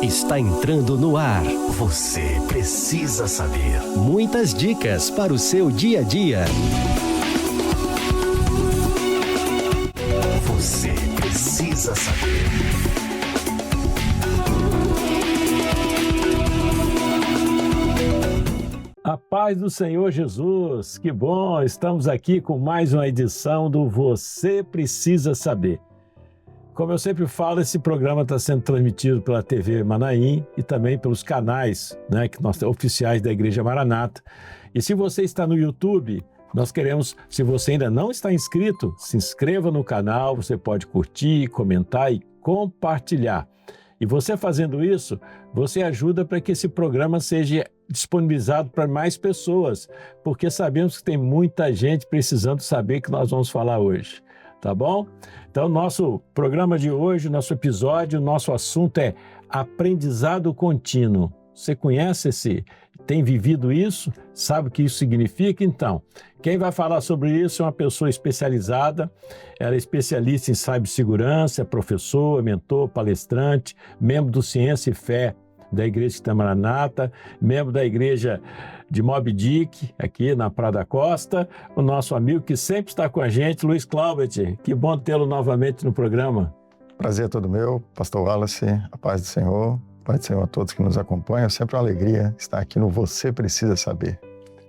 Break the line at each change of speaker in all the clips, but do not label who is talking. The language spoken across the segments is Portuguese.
Está entrando no ar. Você precisa saber. Muitas dicas para o seu dia a dia. Você precisa saber.
A paz do Senhor Jesus, que bom, estamos aqui com mais uma edição do Você Precisa Saber. Como eu sempre falo, esse programa está sendo transmitido pela TV Manaim e também pelos canais, oficiais da Igreja Maranata. E se você está no YouTube, nós queremos, se você ainda não está inscrito, se inscreva no canal, você pode curtir, comentar e compartilhar. E você fazendo isso, você ajuda para que esse programa seja disponibilizado para mais pessoas, porque sabemos que tem muita gente precisando saber o que nós vamos falar hoje, tá bom? Então, nosso programa de hoje, nosso episódio, nosso assunto é aprendizado contínuo. Você conhece tem vivido isso? Sabe o que isso significa? Então, quem vai falar sobre isso é uma pessoa especializada, ela é especialista em cibersegurança, é professor, mentor, palestrante, membro do Ciência e Fé da Igreja de Maranata, membro da Igreja de Moby Dick, aqui na Praia da Costa, o nosso amigo que sempre está com a gente, Luiz Claubert. Que bom tê-lo novamente no programa.
Prazer é todo meu, Pastor Wallace, a paz do Senhor. Paz do Senhor a todos que nos acompanham. É sempre uma alegria estar aqui no Você Precisa Saber.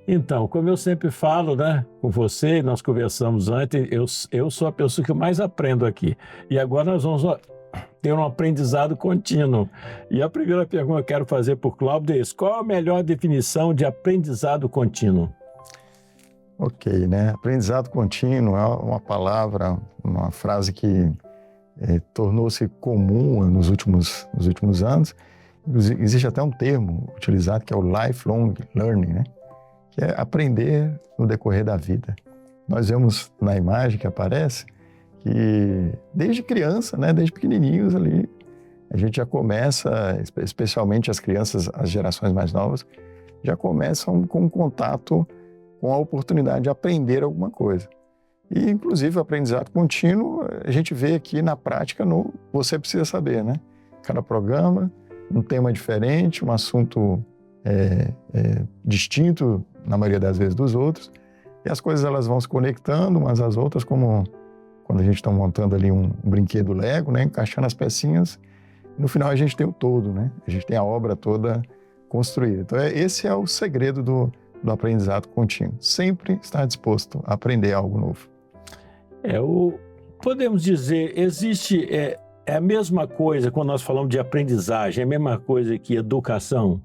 Então, como eu sempre falo, com você, nós conversamos antes, eu sou a pessoa que mais aprendo aqui. E agora nós vamos ter um aprendizado contínuo. E a primeira pergunta que eu quero fazer para o Cláudio é isso: qual a melhor definição de aprendizado contínuo?
Ok, Aprendizado contínuo é uma palavra, uma frase que tornou-se comum nos últimos anos. Existe até um termo utilizado que é o lifelong learning, que é aprender no decorrer da vida. Nós vemos na imagem que aparece que desde criança, desde pequenininhos ali, a gente já começa, especialmente as crianças, as gerações mais novas, já começam com um contato com a oportunidade de aprender alguma coisa. E, inclusive, o aprendizado contínuo, a gente vê aqui na prática no Você Precisa Saber, Cada programa, um tema diferente, um assunto distinto, na maioria das vezes, dos outros. E as coisas elas vão se conectando umas às outras, como quando a gente está montando ali um brinquedo Lego, encaixando as pecinhas. E no final a gente tem o todo, A gente tem a obra toda construída. Então, esse é o segredo do aprendizado contínuo. Sempre estar disposto a aprender algo novo.
Podemos dizer, existe a mesma coisa quando nós falamos de aprendizagem, é a mesma coisa que educação?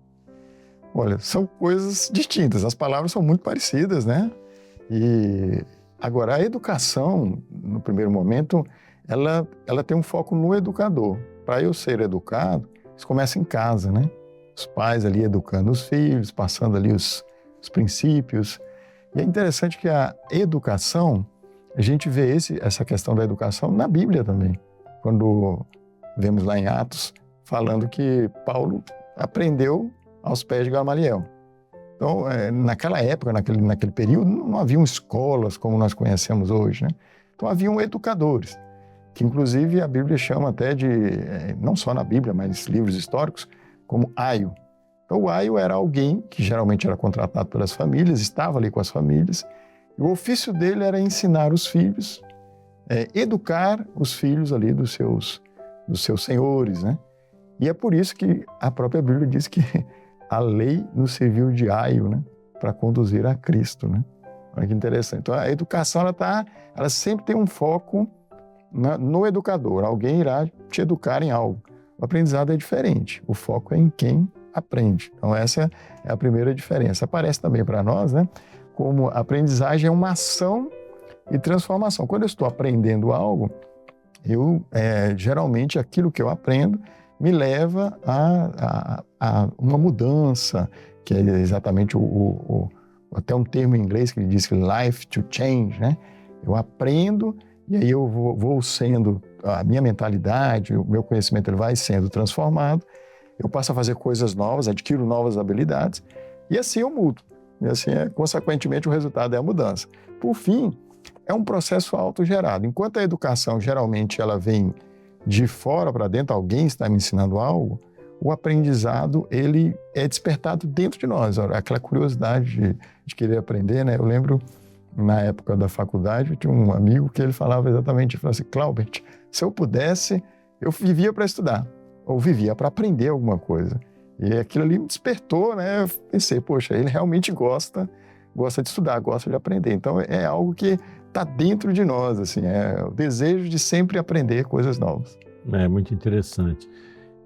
Olha, são coisas distintas, as palavras são muito parecidas, E agora, a educação, no primeiro momento, ela tem um foco no educador. Para eu ser educado, isso começa em casa, Os pais ali educando os filhos, passando ali os princípios. E é interessante que a educação, a gente vê essa questão da educação na Bíblia também. Quando vemos lá em Atos, falando que Paulo aprendeu aos pés de Gamaliel. Então, naquela época, naquele período, não haviam escolas como nós conhecemos hoje, Então, haviam educadores, que inclusive a Bíblia chama até de, não só na Bíblia, mas livros históricos, como aio. Então, o aio era alguém que geralmente era contratado pelas famílias, estava ali com as famílias, e o ofício dele era ensinar os filhos, educar os filhos ali dos seus senhores, E é por isso que a própria Bíblia diz que a lei nos serviu de aio, para conduzir a Cristo, Olha que interessante. Então, a educação, ela sempre tem um foco no educador. Alguém irá te educar em algo. O aprendizado é diferente. O foco é em quem aprende. Então, essa é a primeira diferença. Aparece também para nós, como a aprendizagem é uma ação e transformação. Quando eu estou aprendendo algo, geralmente aquilo que eu aprendo me leva a uma mudança, que é exatamente até um termo em inglês que diz que life to change, Eu aprendo e aí eu vou sendo, a minha mentalidade, o meu conhecimento ele vai sendo transformado, eu passo a fazer coisas novas, adquiro novas habilidades e assim eu mudo. E assim, consequentemente, o resultado é a mudança. Por fim, é um processo autogerado. Enquanto a educação, geralmente, ela vem de fora para dentro, alguém está me ensinando algo, o aprendizado, ele é despertado dentro de nós, aquela curiosidade de querer aprender, né? Eu lembro, na época da faculdade, eu tinha um amigo que ele falava exatamente, ele falava assim, Claubert, se eu pudesse, eu vivia para estudar, ou vivia para aprender alguma coisa. E aquilo ali me despertou, né? Eu pensei, poxa, ele realmente gosta de estudar, gosta de aprender. Então, é algo que está dentro de nós, assim, é o desejo de sempre aprender coisas novas.
É muito interessante.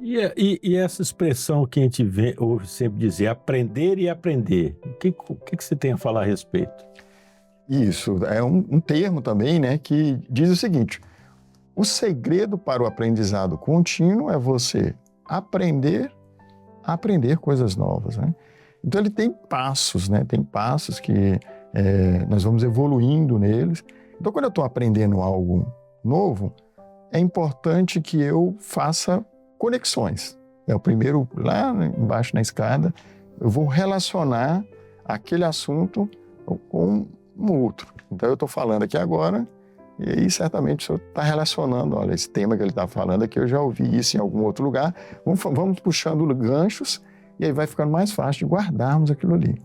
E essa expressão que a gente ouve sempre dizer, aprender e aprender, o que você tem a falar a respeito?
Isso, é um termo também, né, que diz o seguinte, o segredo para o aprendizado contínuo é você aprender a aprender coisas novas, né? Então ele tem passos, né? Tem passos que nós vamos evoluindo neles. Então quando eu estou aprendendo algo novo, é importante que eu faça conexões. O primeiro, lá embaixo na escada, eu vou relacionar aquele assunto com um outro. Então eu estou falando aqui agora, e aí certamente o senhor está relacionando, olha, esse tema que ele está falando aqui, eu já ouvi isso em algum outro lugar, vamos puxando ganchos, e aí vai ficando mais fácil de guardarmos aquilo ali.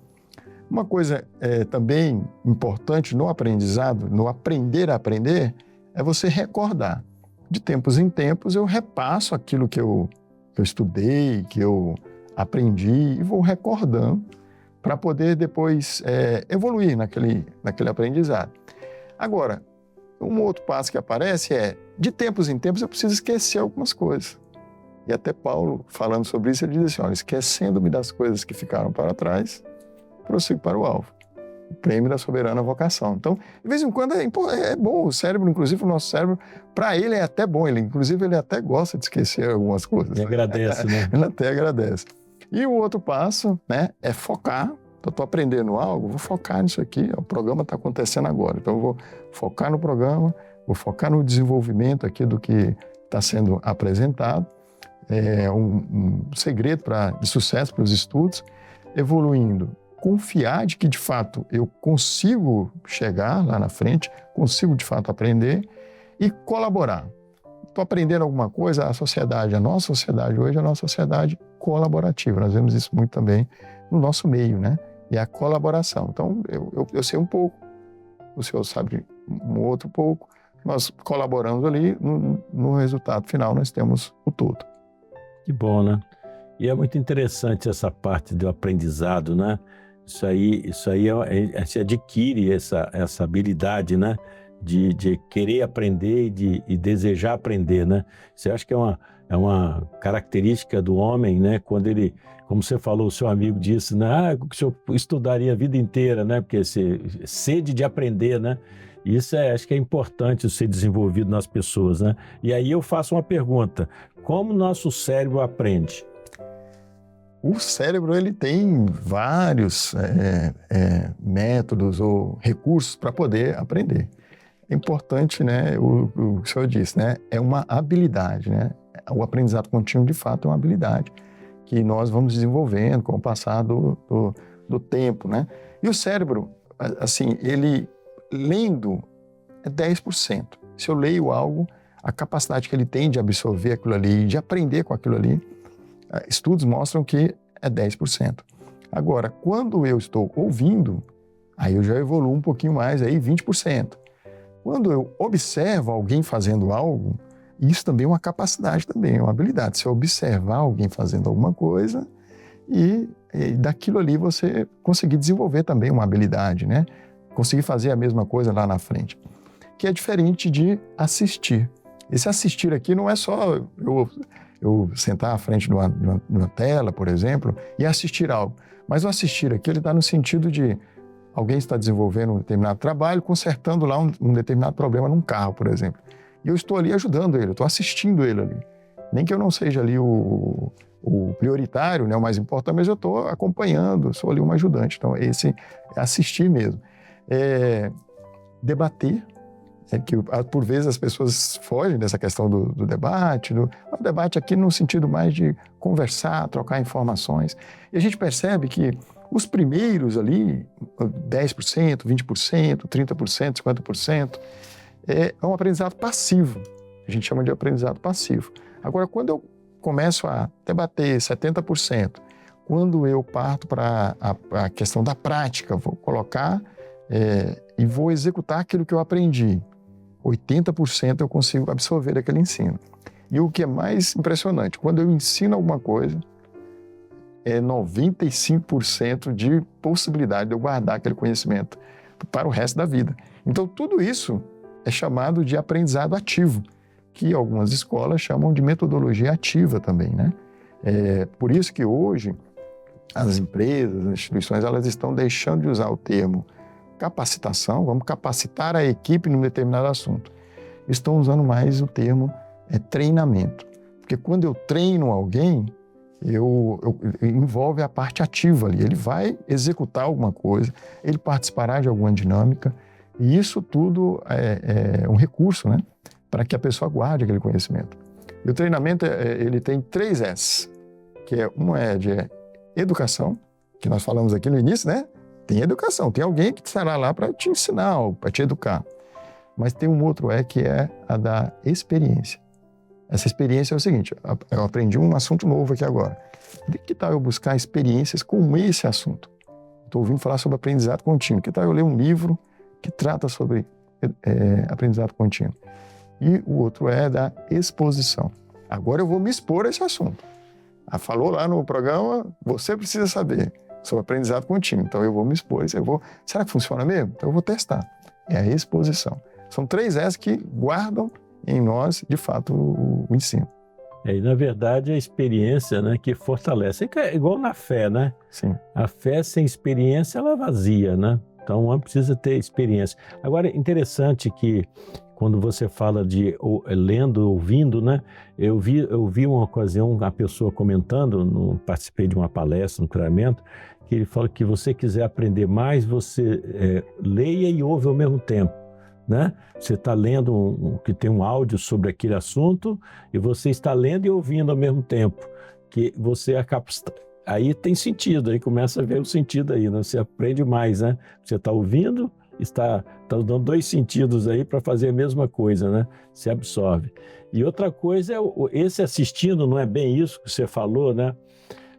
Uma coisa também importante no aprendizado, no aprender a aprender, é você recordar. De tempos em tempos eu repasso aquilo que eu estudei, que eu aprendi e vou recordando para poder depois evoluir naquele aprendizado. Agora, um outro passo que aparece é, de tempos em tempos eu preciso esquecer algumas coisas. E até Paulo, falando sobre isso, ele diz assim, olha, esquecendo-me das coisas que ficaram para trás, prossigo para o alvo. O prêmio da soberana vocação. Então, de vez em quando é bom, o cérebro, inclusive o nosso cérebro, para ele é até bom, inclusive ele até gosta de esquecer algumas coisas.
Ele agradece, né?
Ele até agradece. E o outro passo, né, é focar. Eu estou aprendendo algo, vou focar nisso aqui, o programa está acontecendo agora, então eu vou focar no programa, vou focar no desenvolvimento aqui do que está sendo apresentado, é um segredo de sucesso para os estudos, evoluindo, confiar de que de fato eu consigo chegar lá na frente, consigo de fato aprender e colaborar. Estou aprendendo alguma coisa, a nossa sociedade hoje é uma sociedade colaborativa, nós vemos isso muito também no nosso meio, né? E a colaboração. Então, eu sei um pouco, o senhor sabe um outro pouco, nós colaboramos ali, no resultado final nós temos o todo.
Que bom, né? E é muito interessante essa parte do aprendizado, né? Isso aí se adquire essa habilidade, né? De querer aprender e desejar aprender, né? Isso eu acho que é uma característica do homem, né? Quando ele, como você falou, o seu amigo disse, né? Que o senhor estudaria a vida inteira, né? Porque sede de aprender, né? Isso acho que é importante ser desenvolvido nas pessoas, né? E aí eu faço uma pergunta, como o nosso cérebro aprende?
O cérebro, ele tem vários métodos ou recursos para poder aprender. É importante, né? O senhor disse, né? É uma habilidade, né? O aprendizado contínuo, de fato, é uma habilidade que nós vamos desenvolvendo com o passar do tempo, né? E o cérebro, assim, ele lendo é 10%. Se eu leio algo, a capacidade que ele tem de absorver aquilo ali, de aprender com aquilo ali, estudos mostram que é 10%. Agora, quando eu estou ouvindo, aí eu já evoluo um pouquinho mais, aí 20%. Quando eu observo alguém fazendo algo, isso também é uma capacidade, também é uma habilidade. Se eu observar alguém fazendo alguma coisa e daquilo ali você conseguir desenvolver também uma habilidade, né? Conseguir fazer a mesma coisa lá na frente. Que é diferente de assistir. Esse assistir aqui não é só eu sentar à frente de uma tela, por exemplo, e assistir algo. Mas o assistir aqui, ele está no sentido de alguém está desenvolvendo um determinado trabalho, consertando lá um determinado problema num carro, por exemplo. E eu estou ali ajudando ele, eu estou assistindo ele ali. Nem que eu não seja ali o prioritário, né, o mais importante, mas eu estou acompanhando, sou ali um ajudante. Então, esse é assistir mesmo. Debater, que por vezes as pessoas fogem dessa questão do debate, o debate aqui no sentido mais de conversar, trocar informações. E a gente percebe que os primeiros ali, 10%, 20%, 30%, 50%, é um aprendizado passivo. A gente chama de aprendizado passivo. Agora, quando eu começo a debater 70%, quando eu parto para a questão da prática, vou colocar e vou executar aquilo que eu aprendi, 80% eu consigo absorver aquele ensino. E o que é mais impressionante, quando eu ensino alguma coisa, é 95% de possibilidade de eu guardar aquele conhecimento para o resto da vida. Então, tudo isso é chamado de aprendizado ativo, que algumas escolas chamam de metodologia ativa também, né? Por isso que hoje as empresas, as instituições, elas estão deixando de usar o termo capacitação, vamos capacitar a equipe num determinado assunto. Estão usando mais o termo treinamento. Porque quando eu treino alguém, envolve a parte ativa ali. Ele vai executar alguma coisa, ele participará de alguma dinâmica, e isso tudo é um recurso, né, para que a pessoa guarde aquele conhecimento. E o treinamento, ele tem 3 S, que um é de educação, que nós falamos aqui no início, né? Tem educação, tem alguém que estará lá para te ensinar, para te educar. Mas tem um outro que é a da experiência. Essa experiência é o seguinte, eu aprendi um assunto novo aqui agora. Que tal eu buscar experiências com esse assunto? Estou ouvindo falar sobre aprendizado contínuo. Que tal eu ler um livro que trata sobre aprendizado contínuo? E o outro é da exposição. Agora eu vou me expor a esse assunto. Falou lá no programa, você precisa saber sobre aprendizado contínuo. Então eu vou me expor. Será que funciona mesmo? Então eu vou testar. É a exposição. São 3 S que guardam em nós, de fato, o ensino.
E, na verdade, a experiência, né, que fortalece. É igual na fé, né?
Sim.
A fé sem experiência, ela é vazia, né? Então, ela precisa ter experiência. Agora, interessante que, quando você fala de lendo, ouvindo, né? Eu vi uma ocasião, a pessoa comentando, participei de uma palestra, um treinamento, que ele fala que você quiser aprender mais, você leia e ouve ao mesmo tempo. Né? Você está lendo que tem um áudio sobre aquele assunto e você está lendo e ouvindo ao mesmo tempo, que você acaba... Aí tem sentido, aí começa a ver o sentido aí, né? Você aprende mais, né? Você está ouvindo, está dando 2 sentidos aí para fazer a mesma coisa, né? Você absorve. E outra coisa é esse assistindo, não é bem isso que você falou, né?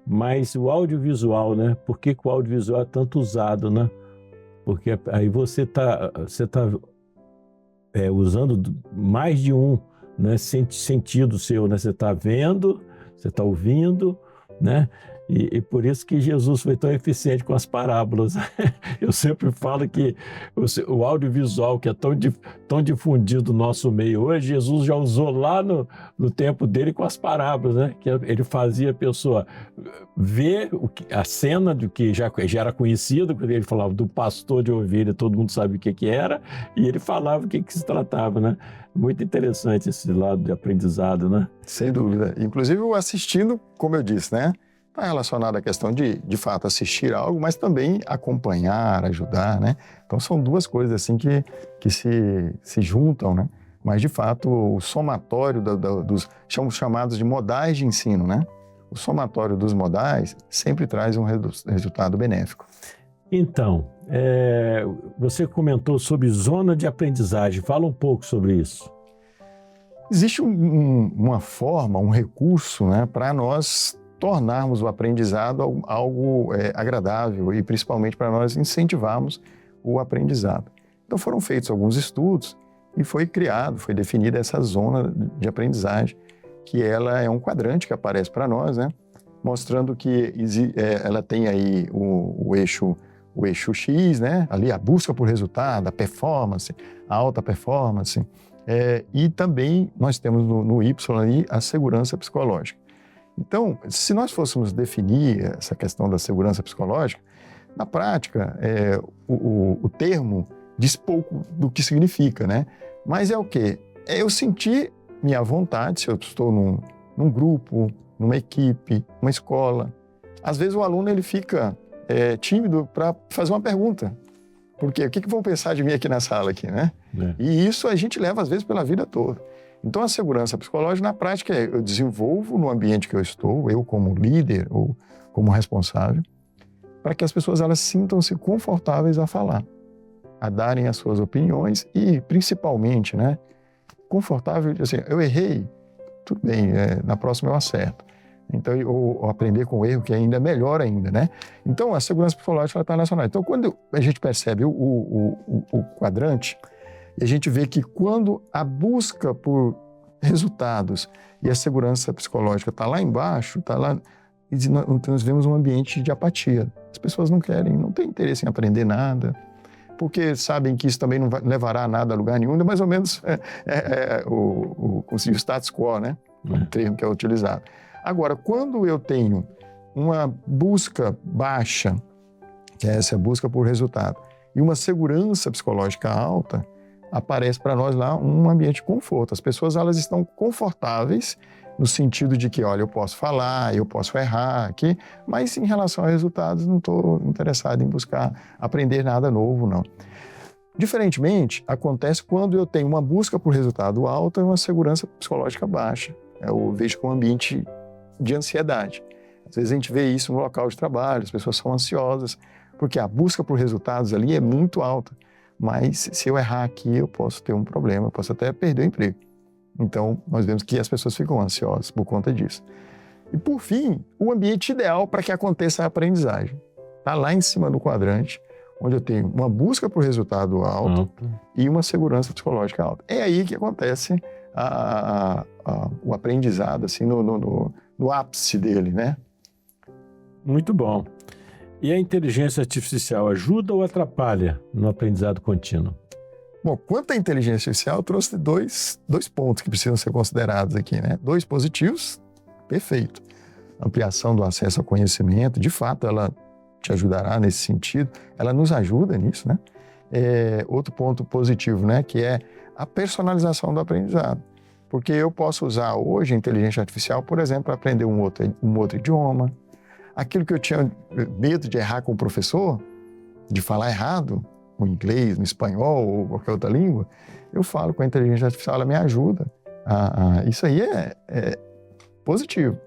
Mas o audiovisual, né? Por que o audiovisual é tanto usado, né? Porque aí você está usando mais de um, né, sentido seu, né? Você está vendo, você está ouvindo, né? E por isso que Jesus foi tão eficiente com as parábolas. Eu sempre falo que o audiovisual, que é tão difundido no nosso meio hoje, Jesus já usou lá no tempo dele com as parábolas, né? Que ele fazia a pessoa ver a cena do que já era conhecido, quando ele falava do pastor de ovelha, todo mundo sabe o que era, e ele falava o que se tratava, né? Muito interessante esse lado de aprendizado, né?
Sem dúvida. Inclusive, o assistindo, como eu disse, né? Está relacionado à questão de fato, assistir algo, mas também acompanhar, ajudar, né? Então, são 2 coisas assim que se juntam, né? Mas, de fato, o somatório dos chamados de modais de ensino, né? O somatório dos modais sempre traz um resultado benéfico.
Então, você comentou sobre zona de aprendizagem. Fala um pouco sobre isso.
Existe uma forma, um recurso, né, para nós tornarmos o aprendizado algo agradável e principalmente para nós incentivarmos o aprendizado. Então foram feitos alguns estudos e foi definida essa zona de aprendizagem, que ela é um quadrante que aparece para nós, né, mostrando que ela tem aí o eixo X, né, ali a busca por resultado, a performance, a alta performance, e também nós temos no Y ali a segurança psicológica. Então, se nós fôssemos definir essa questão da segurança psicológica, na prática, o termo diz pouco do que significa, né? Mas é o quê? É eu sentir minha vontade, se eu estou num grupo, numa equipe, numa escola. Às vezes o aluno ele fica tímido para fazer uma pergunta. Porque o que vão pensar de mim aqui na sala, aqui, né? E isso a gente leva, às vezes, pela vida toda. Então, a segurança psicológica, na prática, eu desenvolvo no ambiente que eu estou, eu como líder ou como responsável, para que as pessoas elas sintam-se confortáveis a falar, a darem as suas opiniões e, principalmente, né, confortável, assim, eu errei, tudo bem, na próxima eu acerto. Então, ou aprender com o erro, que é ainda melhor ainda, né? Então, a segurança psicológica está relacionada. Então, quando a gente percebe o quadrante, a gente vê que quando a busca por resultados e a segurança psicológica está lá embaixo, está lá, nós vemos um ambiente de apatia. As pessoas não têm interesse em aprender nada, porque sabem que isso também não levará a nada a lugar nenhum, é mais ou menos o status quo, né? O termo que é utilizado. Agora, quando eu tenho uma busca baixa, que é essa busca por resultado, e uma segurança psicológica alta, aparece para nós lá um ambiente de conforto. As pessoas, elas estão confortáveis no sentido de que, olha, eu posso falar, eu posso errar aqui, mas em relação a resultados, não estou interessado em buscar aprender nada novo, não. Diferentemente, acontece quando eu tenho uma busca por resultado alta e uma segurança psicológica baixa. Eu vejo que é um ambiente de ansiedade. Às vezes a gente vê isso no local de trabalho, as pessoas são ansiosas, porque a busca por resultados ali é muito alta. Mas se eu errar aqui, eu posso ter um problema, eu posso até perder o emprego. Então, nós vemos que as pessoas ficam ansiosas por conta disso. E, por fim, o ambiente ideal para que aconteça a aprendizagem. Está lá em cima do quadrante, onde eu tenho uma busca por resultado alto e uma segurança psicológica alta. É aí que acontece o aprendizado, assim, no ápice dele, né?
Muito bom. E a inteligência artificial ajuda ou atrapalha no aprendizado contínuo?
Bom, quanto à inteligência artificial, eu trouxe dois pontos que precisam ser considerados aqui, né? 2 positivos, perfeito. Ampliação do acesso ao conhecimento, de fato, ela te ajudará nesse sentido, ela nos ajuda nisso, né? Outro ponto positivo, né? Que é a personalização do aprendizado. Porque eu posso usar hoje a inteligência artificial, por exemplo, para aprender um outro idioma. Aquilo que eu tinha medo de errar com o professor, de falar errado, no inglês, no espanhol ou qualquer outra língua, eu falo com a inteligência artificial, ela me ajuda. Isso aí é positivo.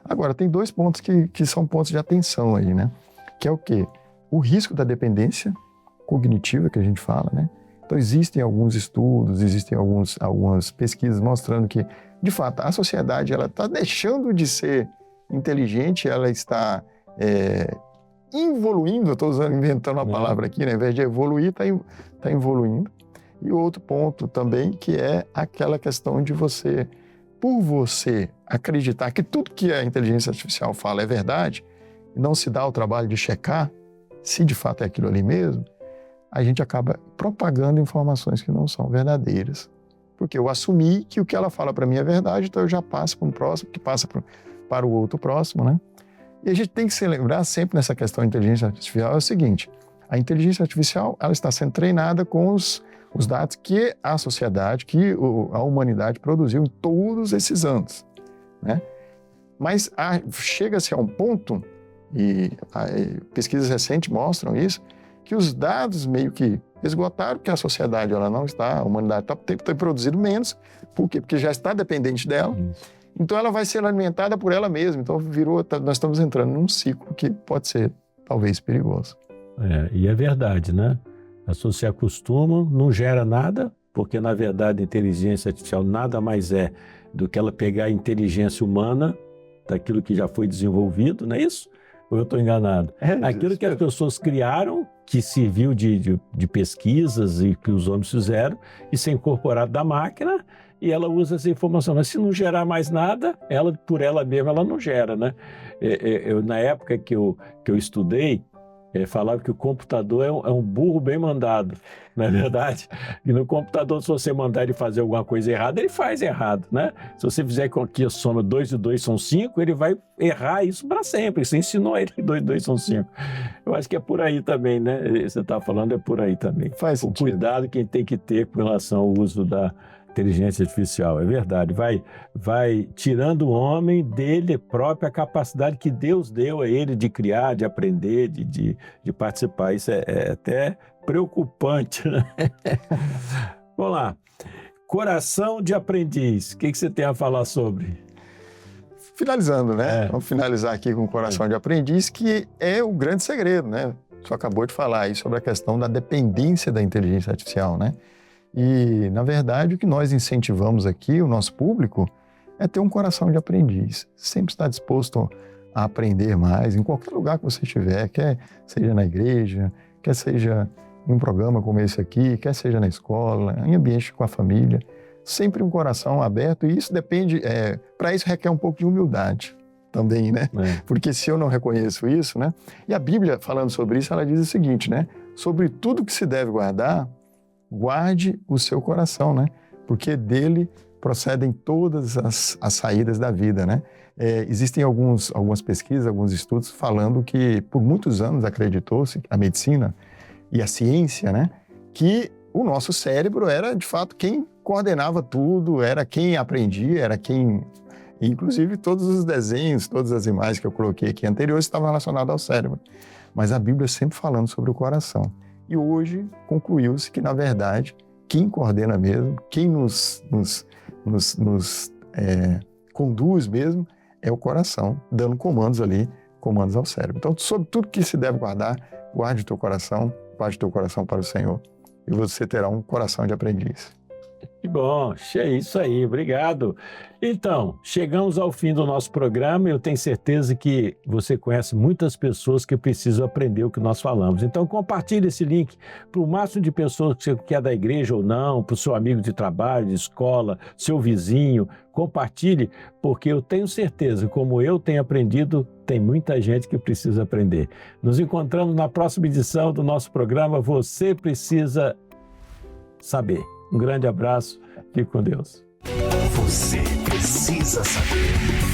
Agora, tem 2 pontos que são pontos de atenção aí, né? Que é o quê? O risco da dependência cognitiva que a gente fala, né? Então, existem alguns estudos, existem algumas pesquisas mostrando que, de fato, a sociedade ela está deixando de ser inteligente, ela está evoluindo, eu estou inventando uma palavra aqui, né? Ao invés de evoluir, está evoluindo. E outro ponto também, que é aquela questão de por você acreditar que tudo que a inteligência artificial fala é verdade, e não se dá o trabalho de checar se de fato é aquilo ali mesmo, a gente acaba propagando informações que não são verdadeiras. Porque eu assumi que o que ela fala para mim é verdade, então eu já passo para um próximo, que passa para o outro próximo, né? E a gente tem que se lembrar sempre nessa questão da inteligência artificial, é o seguinte, a inteligência artificial ela está sendo treinada com os dados que a sociedade, que a humanidade produziu em todos esses anos, né? Mas chega-se a um ponto, e pesquisas recentes mostram isso, que os dados meio que esgotaram, porque a sociedade ela não está, a humanidade tem produzido menos. Por quê? Porque já está dependente dela. Então ela vai ser alimentada por ela mesma. Então nós estamos entrando num ciclo que pode ser talvez perigoso.
E é verdade, né? As pessoas se acostumam, não gera nada, porque na verdade a inteligência artificial nada mais é do que ela pegar a inteligência humana daquilo que já foi desenvolvido, não é isso? Ou eu estou enganado? Aquilo que as pessoas criaram, que se viu de pesquisas e que os homens fizeram, e ser incorporado da máquina, e ela usa essa informação. Mas se não gerar mais nada, ela por ela mesma ela não gera, né? Na época que eu estudei, falava que o computador é um burro bem mandado, não é verdade? E no computador, se você mandar ele fazer alguma coisa errada, ele faz errado, né? Se você fizer com que a soma 2 e 2 são 5, ele vai errar isso para sempre. Você ensinou ele que 2 e 2 são 5. Eu acho que é por aí também, né? Você está falando é por aí também.
Faz
o cuidado que tem que ter com relação ao uso da inteligência artificial, é verdade, vai tirando o homem dele própria a capacidade que Deus deu a ele de criar, de aprender, de participar. Isso é até preocupante, né? Vamos lá. Coração de aprendiz, o que você tem a falar sobre?
Finalizando, né? Vamos finalizar aqui com o coração de aprendiz, que é o grande segredo, né? Você acabou de falar aí sobre a questão da dependência da inteligência artificial, né? E, na verdade, o que nós incentivamos aqui, o nosso público, é ter um coração de aprendiz. Sempre estar disposto a aprender mais, em qualquer lugar que você estiver, quer seja na igreja, quer seja em um programa como esse aqui, quer seja na escola, em ambiente com a família. Sempre um coração aberto, e isso depende, para isso requer um pouco de humildade também, né? Porque se eu não reconheço isso, né? E a Bíblia, falando sobre isso, ela diz o seguinte, né? Sobre tudo que se deve guardar, guarde o seu coração, né? Porque dele procedem todas as saídas da vida, né? Existem algumas pesquisas, alguns estudos falando que por muitos anos acreditou-se, a medicina e a ciência, né? Que o nosso cérebro era, de fato, quem coordenava tudo, era quem aprendia, era quem... Inclusive, todos os desenhos, todas as imagens que eu coloquei aqui anteriores estavam relacionadas ao cérebro. Mas a Bíblia sempre falando sobre o coração. E hoje concluiu-se que, na verdade, quem coordena mesmo, quem nos conduz mesmo, é o coração, dando comandos ali, comandos ao cérebro. Então, sobre tudo que se deve guardar, guarde o teu coração para o Senhor. E você terá um coração de aprendiz.
Que bom, é isso aí, obrigado. Então, chegamos ao fim do nosso programa e eu tenho certeza que você conhece muitas pessoas que precisam aprender o que nós falamos. Então, compartilhe esse link para o máximo de pessoas que é da igreja ou não, para o seu amigo de trabalho, de escola, seu vizinho. Compartilhe, porque eu tenho certeza, como eu tenho aprendido, tem muita gente que precisa aprender. Nos encontramos na próxima edição do nosso programa Você Precisa Saber. Um grande abraço, fique com Deus.
Você precisa saber.